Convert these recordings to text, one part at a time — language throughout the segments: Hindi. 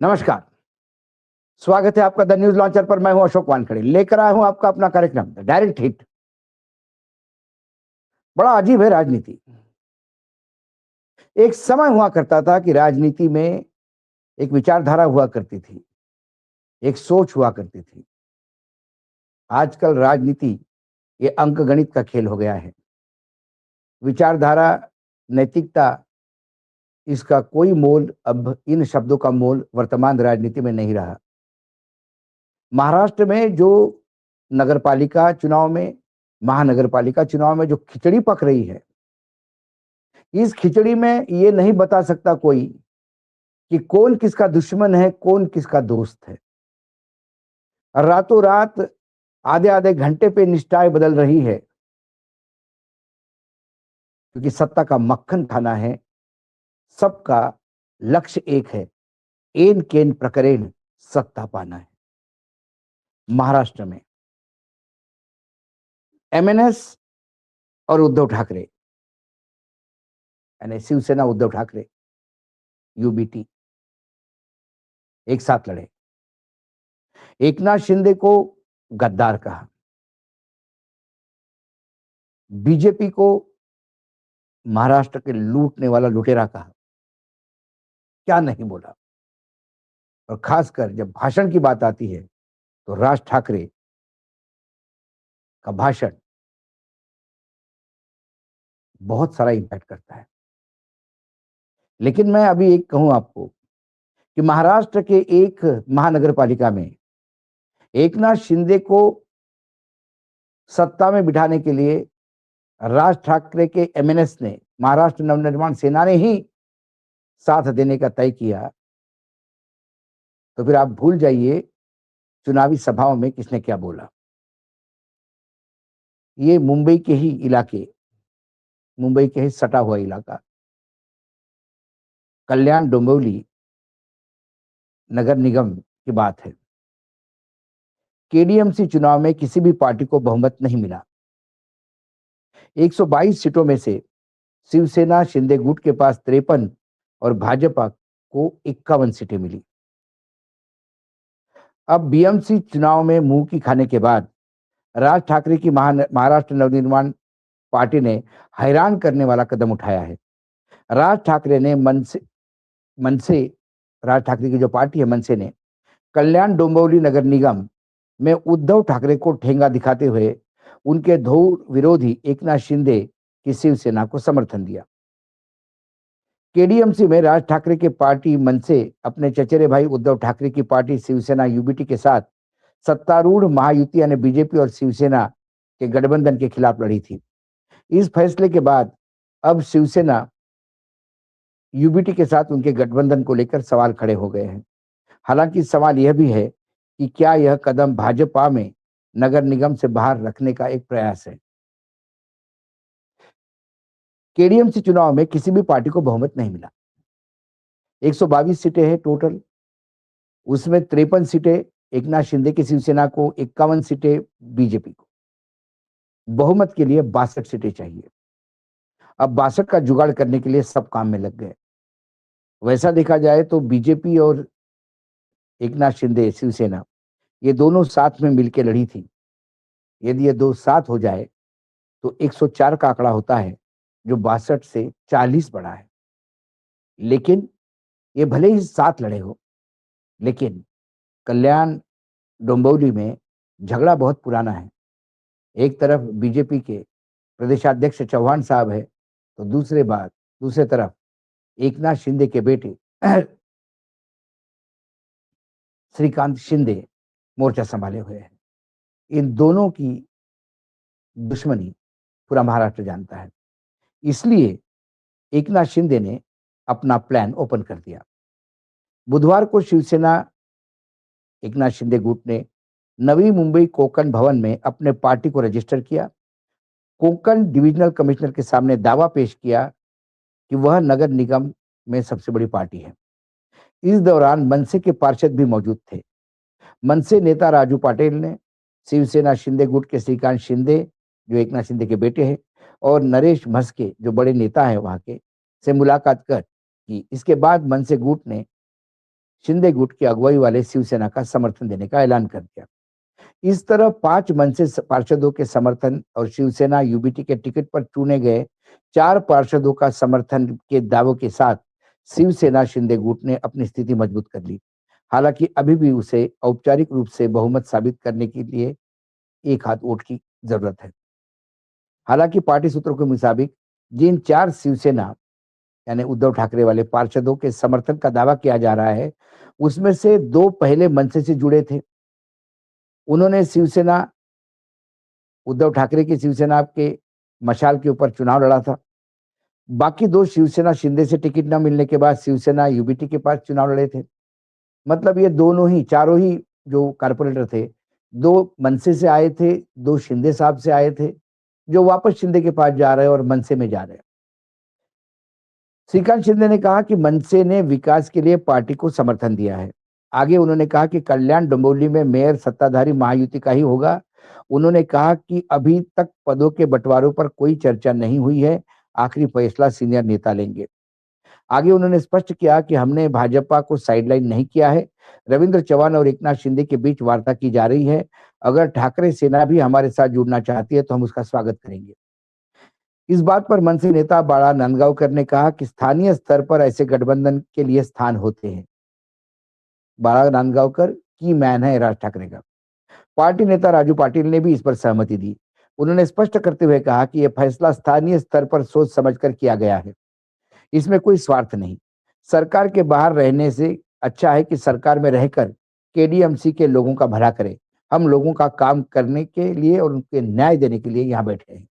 नमस्कार। स्वागत है आपका द न्यूज लॉन्चर पर। मैं हूं अशोक वानखेड़े, लेकर आया हूं आपका अपना कार्यक्रम द डायरेक्ट हिट। बड़ा अजीब है राजनीति। एक समय हुआ करता था कि राजनीति में एक विचारधारा हुआ करती थी, एक सोच हुआ करती थी। आजकल राजनीति ये अंकगणित का खेल हो गया है। विचारधारा, नैतिकता, इसका कोई मोल अब इन शब्दों का मोल वर्तमान राजनीति में नहीं रहा। महाराष्ट्र में जो नगरपालिका चुनाव में, महानगरपालिका चुनाव में जो खिचड़ी पक रही है, इस खिचड़ी में ये नहीं बता सकता कोई कि कौन किसका दुश्मन है, कौन किसका दोस्त है। रातों रात आधे आधे घंटे पे निष्ठाएं बदल रही है, क्योंकि सत्ता का मक्खन खाना है। सबका लक्ष्य एक है, एन केन प्रकरेण सत्ता पाना है। महाराष्ट्र में एमएनएस और उद्धव ठाकरे, यानी शिवसेना उद्धव ठाकरे, यूबीटी, एक साथ लड़े। एकनाथ शिंदे को गद्दार कहा, बीजेपी को महाराष्ट्र के लूटने वाला लुटेरा कहा। क्या नहीं बोला। और खासकर जब भाषण की बात आती है तो राज ठाकरे का भाषण बहुत सारा इंपैक्ट करता है। लेकिन मैं अभी एक कहूं आपको कि महाराष्ट्र के एक महानगरपालिका में एकनाथ शिंदे को सत्ता में बिठाने के लिए राज ठाकरे के एमएनएस ने, महाराष्ट्र नवनिर्माण सेना ने ही साथ देने का तय किया, तो फिर आप भूल जाइए चुनावी सभाओं में किसने क्या बोला। ये मुंबई के ही इलाके, मुंबई के ही सटा हुआ इलाका, कल्याण डोंबिवली नगर निगम की बात है। केडीएमसी चुनाव में किसी भी पार्टी को बहुमत नहीं मिला। 122 सीटों में से शिवसेना शिंदे गुट के पास 53 और भाजपा को 51 सीटें मिली। अब बीएमसी चुनाव में मुंह की खाने के बाद राज ठाकरे की महाराष्ट्र नवनिर्माण पार्टी ने हैरान करने वाला कदम उठाया है। राज ठाकरे ने मनसे, राज ठाकरे की जो पार्टी है मनसे ने, कल्याण डोंबिवली नगर निगम में उद्धव ठाकरे को ठेंगा दिखाते हुए उनके धौर विरोधी एकनाथ शिंदे की शिवसेना को समर्थन दिया। केडीएमसी में राज ठाकरे की पार्टी मनसे अपने चचेरे भाई उद्धव ठाकरे की पार्टी शिवसेना यूबीटी के साथ सत्तारूढ़ महायुति यानी बीजेपी और शिवसेना के गठबंधन के खिलाफ लड़ी थी। इस फैसले के बाद अब शिवसेना यूबीटी के साथ उनके गठबंधन को लेकर सवाल खड़े हो गए हैं। हालांकि सवाल यह भी है कि क्या यह कदम भाजपा में नगर निगम से बाहर रखने का एक प्रयास है। केडीएमसी चुनाव में किसी भी पार्टी को बहुमत नहीं मिला। 122 सीटें हैं टोटल, उसमें 53 सीटें एकनाथ शिंदे की शिवसेना को, 51 सीटें बीजेपी को। बहुमत के लिए 62 सीटें चाहिए। अब 62 का जुगाड़ करने के लिए सब काम में लग गए। वैसा देखा जाए तो बीजेपी और एकनाथ शिंदे शिवसेना, ये दोनों साथ में मिलकर लड़ी थी। यदि ये दो साथ हो जाए तो 104 का आंकड़ा होता है, जो 62 से 40 बढ़ा है। लेकिन ये भले ही साथ लड़े हो, लेकिन कल्याण डोंबिवली में झगड़ा बहुत पुराना है। एक तरफ बीजेपी के प्रदेशाध्यक्ष चौहान साहब है, तो दूसरे तरफ एकनाथ शिंदे के बेटे श्रीकांत शिंदे मोर्चा संभाले हुए हैं। इन दोनों की दुश्मनी पूरा महाराष्ट्र जानता है। इसलिए एकनाथ शिंदे ने अपना प्लान ओपन कर दिया। बुधवार को शिवसेना एकनाथ शिंदे गुट ने नवी मुंबई कोंकण भवन में अपने पार्टी को रजिस्टर किया। कोंकण डिविजनल कमिश्नर के सामने दावा पेश किया कि वह नगर निगम में सबसे बड़ी पार्टी है। इस दौरान मनसे के पार्षद भी मौजूद थे। मनसे नेता राजू पाटिल ने शिवसेना शिंदे गुट के श्रीकांत शिंदे, जो एकनाथ शिंदे के बेटे हैं, और नरेश म्हस्के, जो बड़े नेता हैं वहां के, से मुलाकात कर की। इसके बाद मनसे गुट ने शिंदे गुट की अगुवाई वाले शिवसेना का समर्थन देने का ऐलान कर दिया। इस तरह 5 मनसे पार्षदों के समर्थन और शिवसेना यूबीटी के टिकट पर चुने गए 4 पार्षदों का समर्थन के दावों के साथ शिवसेना शिंदे गुट ने अपनी स्थिति मजबूत कर ली। हालांकि अभी भी उसे औपचारिक रूप से बहुमत साबित करने के लिए एक हाथ वोट की जरूरत है। हालांकि पार्टी सूत्रों के मुताबिक जिन 4 शिवसेना यानी उद्धव ठाकरे वाले पार्षदों के समर्थन का दावा किया जा रहा है, उसमें से 2 पहले मनसे से जुड़े थे। उन्होंने शिवसेना उद्धव ठाकरे की शिवसेना के मशाल के ऊपर चुनाव लड़ा था। बाकी 2 शिवसेना शिंदे से टिकट न मिलने के बाद शिवसेना यूबीटी के पास चुनाव लड़े थे। मतलब ये दोनों ही चारों ही जो कारपोरेटर थे, 2 मनसे से आए थे, 2 शिंदे साहब से आए थे, जो वापस शिंदे के पास जा रहे हैं और मनसे में जा रहे हैं। श्रीकांत शिंदे ने कहा कि मनसे ने विकास के लिए पार्टी को समर्थन दिया है। आगे उन्होंने कहा कि कल्याण डोंबिवली में मेयर सत्ताधारी महायुति का ही होगा। उन्होंने कहा कि अभी तक पदों के बंटवारों पर कोई चर्चा नहीं हुई है, आखिरी फैसला सीनियर नेता लेंगे। आगे उन्होंने स्पष्ट किया कि हमने भाजपा को साइडलाइन नहीं किया है। रविंद्र चौहान और एकनाथ शिंदे के बीच वार्ता की जा रही है। अगर ठाकरे सेना भी हमारे साथ जुड़ना चाहती है तो हम उसका स्वागत करेंगे। इस बात पर मनसे नेता बाला नांदगांवकर ने कहा कि स्थानीय स्तर पर ऐसे गठबंधन के लिए स्थान होते हैं। बाला नांदगांवकर की मैन है राज ठाकरे का। पार्टी नेता राजू पाटिल ने भी इस पर सहमति दी। उन्होंने स्पष्ट करते हुए कहा कि यह फैसला स्थानीय स्तर पर सोच समझकर किया गया है। इसमें कोई स्वार्थ नहीं। सरकार के बाहर रहने से अच्छा है कि सरकार में रहकर केडीएमसी के लोगों का भला करें। हम लोगों का काम करने के लिए और उनके न्याय देने के लिए यहाँ बैठे हैं।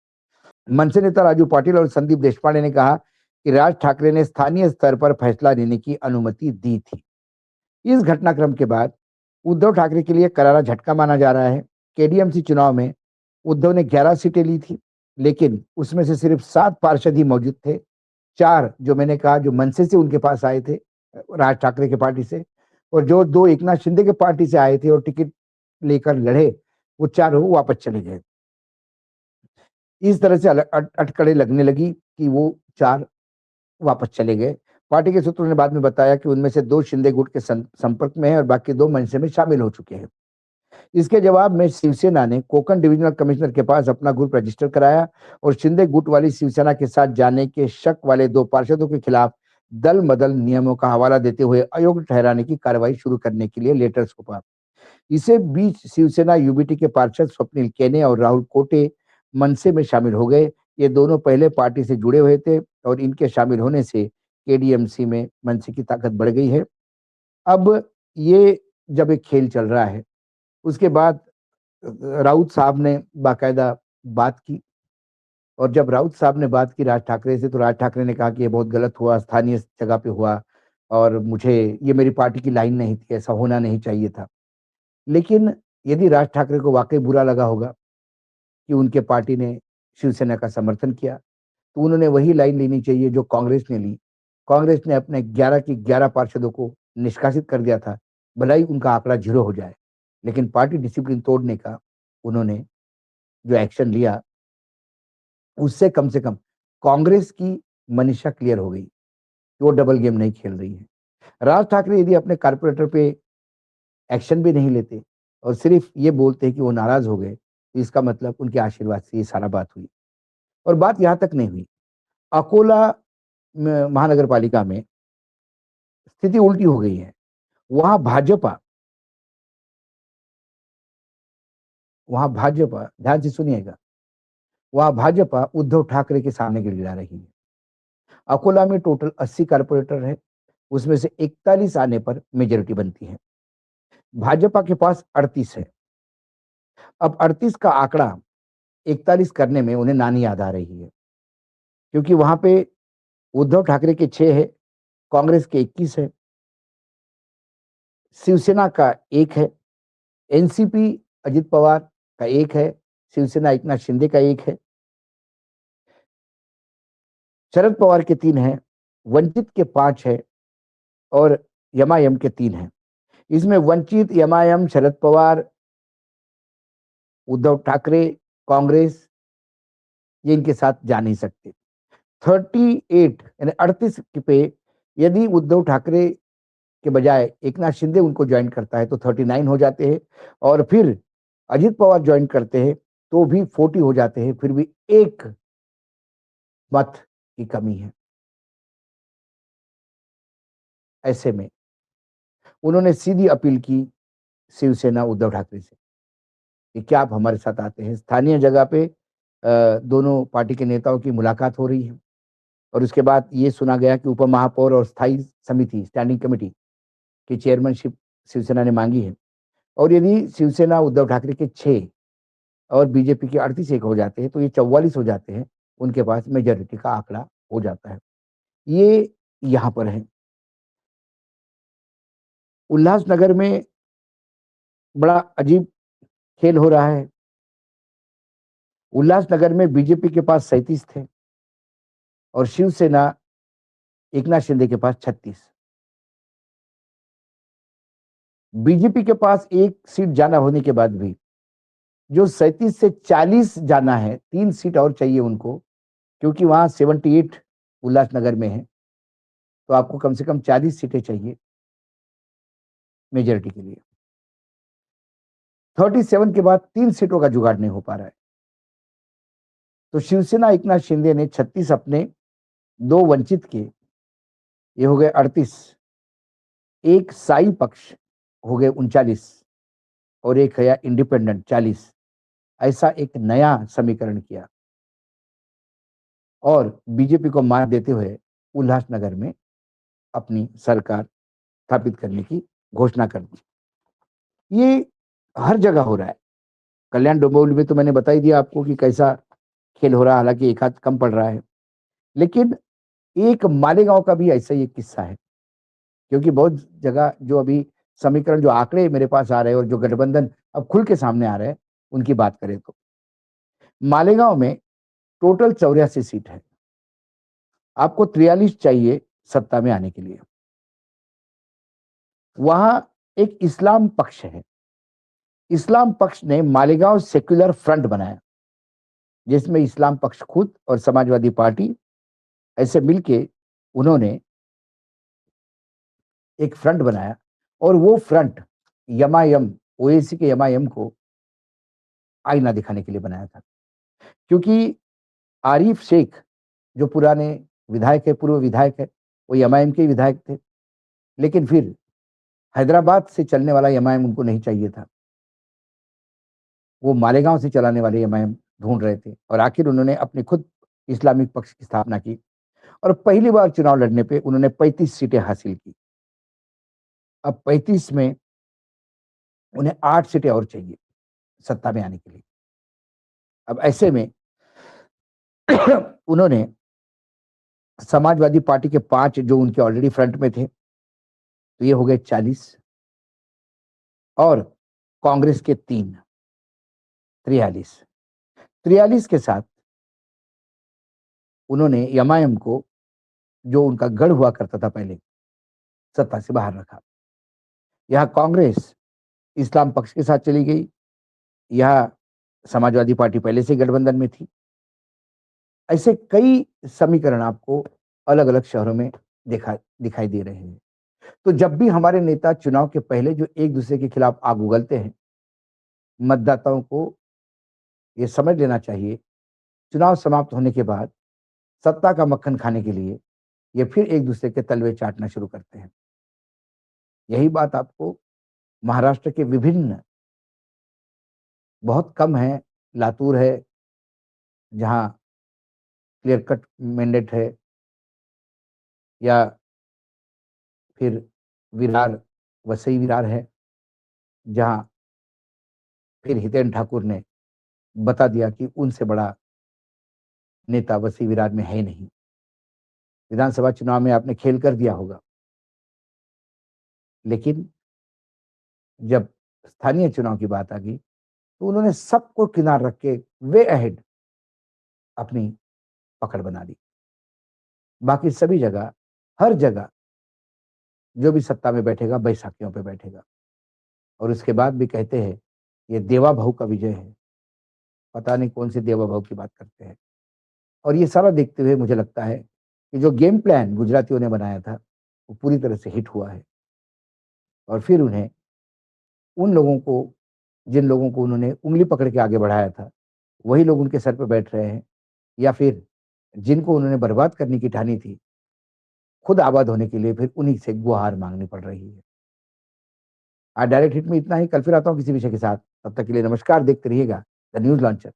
मनसे नेता राजू पाटिल और संदीप देशपांडे ने कहा कि राज ठाकरे ने स्थानीय स्तर पर फैसला लेने की अनुमति दी थी। इस घटनाक्रम के बाद उद्धव ठाकरे के लिए करारा झटका माना जा रहा है। केडीएमसी चुनाव में उद्धव ने 11 सीटें ली थी, लेकिन उसमें से सिर्फ 7 पार्षद ही मौजूद थे। 4 जो मैंने कहा जो मनसे से उनके पास आए थे, राज ठाकरे के पार्टी से, और जो 2 एकनाथ शिंदे के पार्टी से आए थे और टिकट लेकर लड़े, वो चारों वापस चले गए। इस तरह से अटकलें लगने लगी कि वो 4 वापस चले गए। पार्टी के सूत्रों ने बाद में बताया कि उनमें से 2 शिंदे गुट के संपर्क में हैं और बाकी 2 मनसे में शामिल हो चुके हैं। इसके जवाब में शिवसेना ने कोंकण डिविजनल कमिश्नर के पास अपना ग्रुप रजिस्टर कराया और शिंदे गुट वाली शिवसेना के साथ जाने के शक वाले 2 पार्षदों के खिलाफ दल बदल नियमों का हवाला देते हुए अयोग्य ठहराने की कार्रवाई शुरू करने के लिए लेटर सौंपा। इसे बीच शिवसेना यूबीटी के पार्षद स्वप्निल केने और राहुल कोटे मनसे में शामिल हो गए। ये दोनों पहले पार्टी से जुड़े हुए थे और इनके शामिल होने से केडीएमसी में मनसे की ताकत बढ़ गई है। अब ये जब एक खेल चल रहा है, उसके बाद राउत साहब ने बाकायदा बात की और जब राउत साहब ने बात की राज ठाकरे से, तो राज ठाकरे ने कहा कि ये बहुत गलत हुआ, स्थानीय जगह पे हुआ और मुझे ये मेरी पार्टी की लाइन नहीं थी, ऐसा होना नहीं चाहिए था। लेकिन यदि राज ठाकरे को वाक़ई बुरा लगा होगा कि उनके पार्टी ने शिवसेना का समर्थन किया, तो उन्होंने वही लाइन लेनी चाहिए जो कांग्रेस ने ली। कांग्रेस ने अपने 11 की 11 पार्षदों को निष्कासित कर दिया था, भले ही उनका आंकड़ा 0 हो जाए। लेकिन पार्टी डिसिप्लिन तोड़ने का उन्होंने जो एक्शन लिया, उससे कम से कम कांग्रेस की मनीषा क्लियर हो गई कि वो डबल गेम नहीं खेल रही है। राज ठाकरे यदि अपने कारपोरेटर पे एक्शन भी नहीं लेते और सिर्फ ये बोलते हैं कि वो नाराज हो गए, तो इसका मतलब उनके आशीर्वाद से ये सारा बात हुई। और बात यहाँ तक नहीं हुई। अकोला महानगर पालिका में स्थिति उल्टी हो गई है। वहां भाजपा वहां भाजपा ध्यान से सुनिएगा, वहां भाजपा उद्धव ठाकरे के सामने गिड़गिड़ा रही है। अकोला में टोटल 80 कारपोरेटर है, उसमें से 41 आने पर मेजोरिटी बनती है। भाजपा के पास 38 है। अब 38 का आंकड़ा 41 करने में उन्हें नानी याद आ रही है, क्योंकि वहां पे उद्धव ठाकरे के 6 है, कांग्रेस के 21 है, शिवसेना का 1 है, एनसीपी अजित पवार का 1 है, शिवसेना एकनाथ शिंदे का 1 है, शरद पवार के 3 हैं, वंचित के 5 है और एमआईएम के 3 हैं। इसमें वंचित, एमआईएम, शरद पवार, उद्धव ठाकरे, कांग्रेस ये इनके साथ जा नहीं सकते। 38 यानी 38 पे यदि उद्धव ठाकरे के बजाय एकनाथ शिंदे उनको ज्वाइन करता है तो 39 हो जाते हैं, और फिर अजित पवार ज्वाइन करते हैं तो भी 40 हो जाते हैं, फिर भी 1 मत की कमी है। ऐसे में उन्होंने सीधी अपील की शिवसेना उद्धव ठाकरे से कि क्या आप हमारे साथ आते हैं। स्थानीय जगह पे दोनों पार्टी के नेताओं की मुलाकात हो रही है, और उसके बाद ये सुना गया कि उपमहापौर और स्थायी समिति स्टैंडिंग कमेटी की चेयरमैनशिप शिवसेना ने मांगी है, और यदि शिवसेना उद्धव ठाकरे के 6 और बीजेपी के 38 एक हो जाते हैं तो ये 44 हो जाते हैं, उनके पास मेजॉरिटी का आंकड़ा हो जाता है। ये यहाँ पर है। उल्लासनगर में बड़ा अजीब खेल हो रहा है। उल्लासनगर में बीजेपी के पास 37 थे और शिवसेना एकनाथ शिंदे के पास 36। बीजेपी के पास 1 सीट जाना होने के बाद भी जो 37 से 40 जाना है, 3 सीट और चाहिए उनको, क्योंकि वहां 78 उल्लासनगर में है, तो आपको कम से कम 40 सीटें चाहिए मेजॉरिटी के लिए। 37 के बाद 3 सीटों का जुगाड़ नहीं हो पा रहा है, तो शिवसेना एकनाथ शिंदे ने 36 अपने, 2 वंचित के, ये हो गए 38, एक साई पक्ष हो गए 39, और एक है इंडिपेंडेंट 40। ऐसा एक नया समीकरण किया और बीजेपी को मात देते हुए उल्लासनगर में अपनी सरकार स्थापित करने की घोषणा कर दी। ये हर जगह हो रहा है। कल्याण डोंबिवली में तो मैंने बता ही दिया आपको कि कैसा खेल हो रहा है, हालांकि एक हाथ कम पड़ रहा है, लेकिन एक मालेगांव का भी ऐसा ही एक किस्सा है, क्योंकि बहुत जगह जो अभी समीकरण, जो आंकड़े मेरे पास आ रहे हैं और जो गठबंधन अब खुल के सामने आ रहे हैं, उनकी बात करें तो मालेगांव में टोटल 84 सीट है। आपको 43 चाहिए सत्ता में आने के लिए। वहां एक इस्लाम पक्ष है। इस्लाम पक्ष ने मालेगांव सेक्युलर फ्रंट बनाया, जिसमें इस्लाम पक्ष खुद और समाजवादी पार्टी ऐसे मिलके उन्होंने एक फ्रंट बनाया, और वो फ्रंट एमआईएम, ओएसी के एमआईएम को आईना दिखाने के लिए बनाया था। क्योंकि आरिफ शेख जो पुराने विधायक है, पूर्व विधायक है, वो एमआईएम के विधायक थे, लेकिन फिर हैदराबाद से चलने वाला एमआईएम उनको नहीं चाहिए था। वो मालेगांव से चलाने वाले एमआईएम ढूंढ रहे थे, और आखिर उन्होंने अपने खुद इस्लामिक पक्ष की स्थापना की, और पहली बार चुनाव लड़ने पे उन्होंने 35 सीटें हासिल की। अब 35 में उन्हें 8 सीटें और चाहिए सत्ता में आने के लिए। अब ऐसे में उन्होंने समाजवादी पार्टी के 5 जो उनके ऑलरेडी फ्रंट में थे, तो ये हो गए 40, और कांग्रेस के 3, 43। 43 के साथ उन्होंने एमआईएम को, जो उनका गढ़ हुआ करता था पहले, सत्ता से बाहर रखा। यहां कांग्रेस इस्लाम पक्ष के साथ चली गई, यहां समाजवादी पार्टी पहले से गठबंधन में थी। ऐसे कई समीकरण आपको अलग अलग शहरों में दिखाई दे रहे हैं। तो जब भी हमारे नेता चुनाव के पहले जो एक दूसरे के खिलाफ आग उगलते हैं, मतदाताओं को ये समझ लेना चाहिए, चुनाव समाप्त होने के बाद सत्ता का मक्खन खाने के लिए ये फिर एक दूसरे के तलवे चाटना शुरू करते हैं। यही बात आपको महाराष्ट्र के विभिन्न, बहुत कम है, लातूर है जहां क्लियर कट मैंडेट है, या फिर विरार, वसई विरार है, जहां फिर हितेन ठाकुर ने बता दिया कि उनसे बड़ा नेता वसई विरार में है नहीं। विधानसभा चुनाव में आपने खेल कर दिया होगा, लेकिन जब स्थानीय चुनाव की बात आ गई तो उन्होंने सबको किनार रख के वे अहेड अपनी पकड़ बना ली। बाकी सभी जगह, हर जगह जो भी सत्ता में बैठेगा बैसाखियों पे बैठेगा, और उसके बाद भी कहते हैं ये देवा भाऊ का विजय है। पता नहीं कौन से देवा भाऊ की बात करते हैं। और ये सारा देखते हुए मुझे लगता है कि जो गेम प्लान गुजरातियों ने बनाया था वो पूरी तरह से हिट हुआ है। और फिर उन्हें उन लोगों को जिन लोगों को उन्होंने उँगली पकड़ के आगे बढ़ाया था, वही लोग उनके सर पे बैठ रहे हैं या फिर जिनको उन्होंने बर्बाद करने की ठानी थी, खुद आबाद होने के लिए फिर उन्हीं से गुहार माँगनी पड़ रही है। आज डायरेक्ट हिट में इतना ही, कल फिर आता हूँ किसी विषय के साथ। तब तक के लिए नमस्कार, देखते रहिएगा द न्यूज़ लॉन्चर।